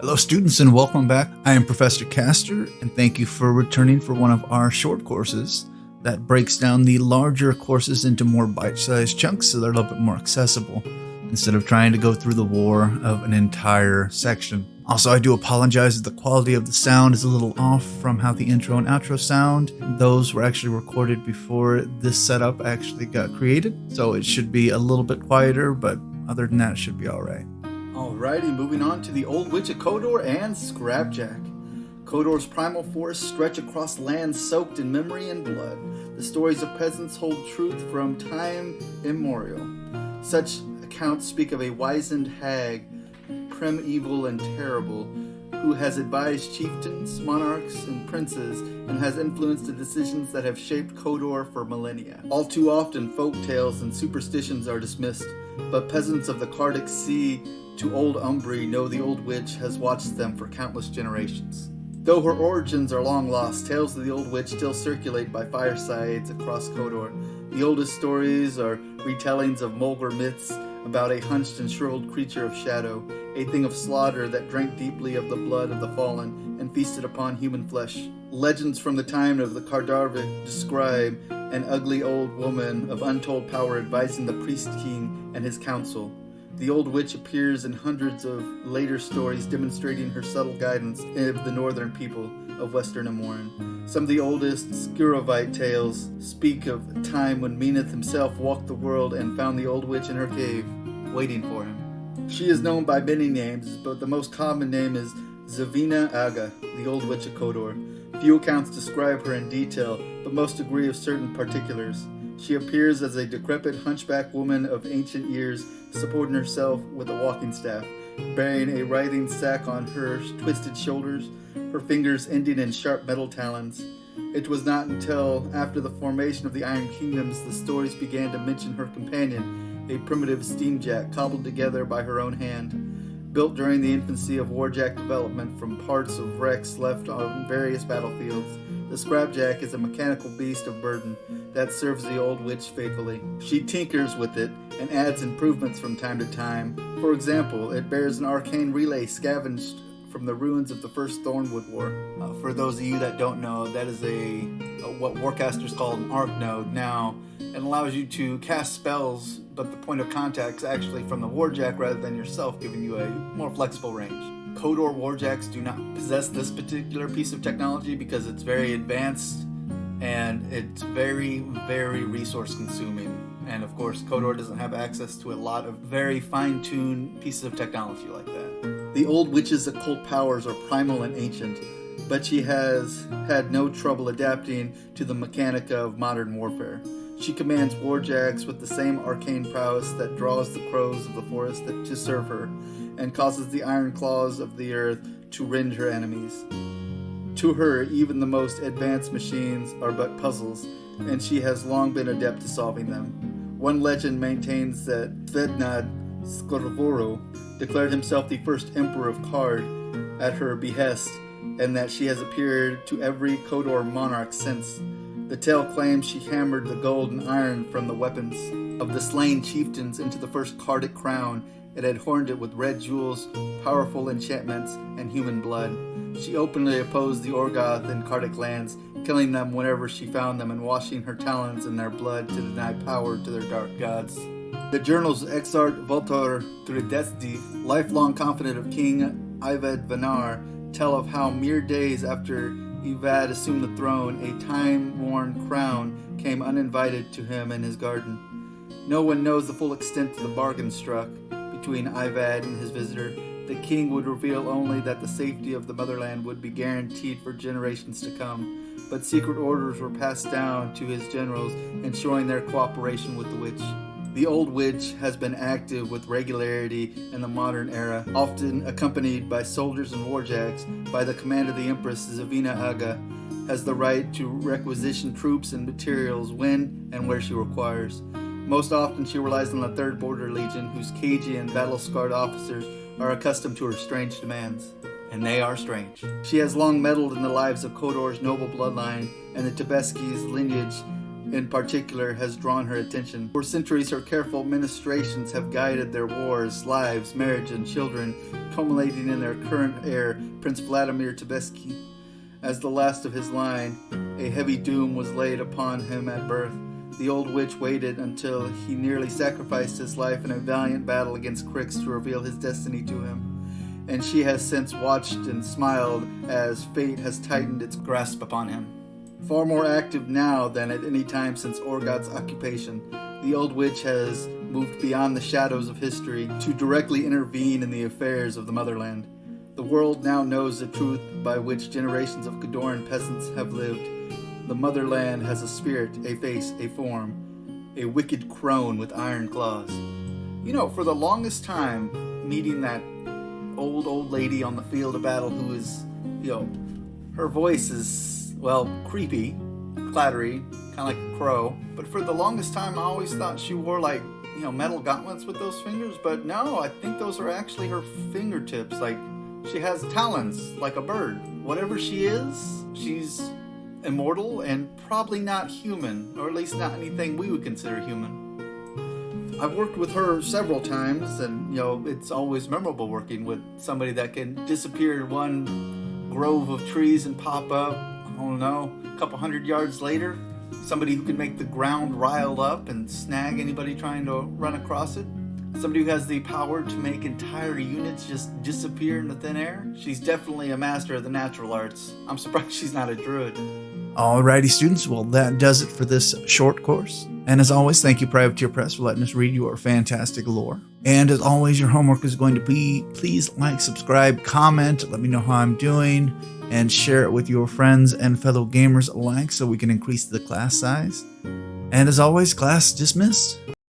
Hello students and welcome back. I am Professor Caster and thank you for returning for one of our short courses that breaks down the larger courses into more bite-sized chunks so they're a little bit more accessible instead of trying to go through the war of an entire section. Also, I do apologize if the quality of the sound is a little off from how the intro and outro sound. Those were actually recorded before this setup actually got created, so it should be a little bit quieter, but other than that, it should be alright. Alrighty, moving on to the Old Witch of Khador and Scrapjack. Khador's primal forests stretch across lands soaked in memory and blood. The stories of peasants hold truth from time immemorial. Such accounts speak of a wizened hag, primeval and terrible, who has advised chieftains, monarchs, and princes, and has influenced the decisions that have shaped Khador for millennia. All too often, folk tales and superstitions are dismissed, but peasants of the Cardic Sea to Old Umbri know the old witch has watched them for countless generations. Though her origins are long lost, tales of the old witch still circulate by firesides across Khador. The oldest stories are retellings of Mulgar myths about a hunched and shriveled creature of shadow, a thing of slaughter that drank deeply of the blood of the fallen and feasted upon human flesh. Legends from the time of the Khador describe an ugly old woman of untold power advising the priest king and his council. The old witch appears in hundreds of later stories demonstrating her subtle guidance of the northern people of Western Amoran. Some of the oldest Scrapjack tales speak of a time when Meneth himself walked the world and found the old witch in her cave, waiting for him. She is known by many names, but the most common name is Zavina Aga, the Old Witch of Khador. Few accounts describe her in detail, but most agree of certain particulars. She appears as a decrepit hunchback woman of ancient years, supporting herself with a walking staff, bearing a writhing sack on her twisted shoulders, her fingers ending in sharp metal talons. It was not until after the formation of the Iron Kingdoms the stories began to mention her companion, a primitive steamjack cobbled together by her own hand. Built during the infancy of warjack development from parts of wrecks left on various battlefields, the Scrapjack is a mechanical beast of burden that serves the old witch faithfully. She tinkers with it and adds improvements from time to time. For example, it bears an arcane relay scavenged from the ruins of the First Thornwood War. For those of you that don't know, that is what Warcasters call an arc node now. It allows you to cast spells, but the point of contact is actually from the warjack rather than yourself, giving you a more flexible range. Khador warjacks do not possess this particular piece of technology because it's very advanced and it's very, very resource consuming. And of course, Khador doesn't have access to a lot of very fine-tuned pieces of technology like that. The old witch's occult powers are primal and ancient, but she has had no trouble adapting to the mechanica of modern warfare. She commands warjacks with the same arcane prowess that draws the crows of the forest to serve her, and causes the iron claws of the earth to rend her enemies. To her, even the most advanced machines are but puzzles, and she has long been adept to solving them. One legend maintains that Svednad Skorvoro declared himself the first emperor of Kard at her behest, and that she has appeared to every Khador monarch since. The tale claims she hammered the gold and iron from the weapons of the slain chieftains into the first Cardic crown and adorned it with red jewels, powerful enchantments, and human blood. She openly opposed the Orgoth in Cardic lands, killing them whenever she found them and washing her talons in their blood to deny power to their dark gods. The journals of Exart Voltor Tridesdi, lifelong confidant of King Ived Vanar, tell of how mere days after Ivad assumed the throne, a time-worn crown came uninvited to him in his garden. No one knows the full extent of the bargain struck between Ivad and his visitor. The king would reveal only that the safety of the motherland would be guaranteed for generations to come, but secret orders were passed down to his generals, ensuring their cooperation with the witch. The old witch has been active with regularity in the modern era, often accompanied by soldiers and warjacks. By the command of the Empress, Zavina Aga has the right to requisition troops and materials when and where she requires. Most often she relies on the 3rd Border Legion, whose cagey and battle-scarred officers are accustomed to her strange demands. And they are strange. She has long meddled in the lives of Khador's noble bloodline and the Tebeski's lineage in particular has drawn her attention. For centuries, her careful ministrations have guided their wars, lives, marriage, and children, culminating in their current heir, Prince Vladimir Tebesky. As the last of his line, a heavy doom was laid upon him at birth. The old witch waited until he nearly sacrificed his life in a valiant battle against Crix to reveal his destiny to him, and she has since watched and smiled as fate has tightened its grasp upon him. Far more active now than at any time since Orgod's occupation, the old witch has moved beyond the shadows of history to directly intervene in the affairs of the motherland. The world now knows the truth by which generations of Khadoran peasants have lived. The motherland has a spirit, a face, a form, a wicked crone with iron claws. You know, for the longest time, meeting that old lady on the field of battle who is, her voice is, creepy, clattery, kind of like a crow. But for the longest time, I always thought she wore metal gauntlets with those fingers. But no, I think those are actually her fingertips. Like, she has talons like a bird. Whatever she is, she's immortal and probably not human, or at least not anything we would consider human. I've worked with her several times, and it's always memorable working with somebody that can disappear in one grove of trees and pop up, a couple 100 yards later. Somebody who can make the ground rile up and snag anybody trying to run across it. Somebody who has the power to make entire units just disappear into thin air. She's definitely a master of the natural arts. I'm surprised she's not a druid. Alrighty, students. Well, that does it for this short course. And as always, thank you, Privateer Press, for letting us read your fantastic lore. And as always, your homework is going to be, please like, subscribe, comment, let me know how I'm doing, and share it with your friends and fellow gamers alike so we can increase the class size. And as always, class dismissed.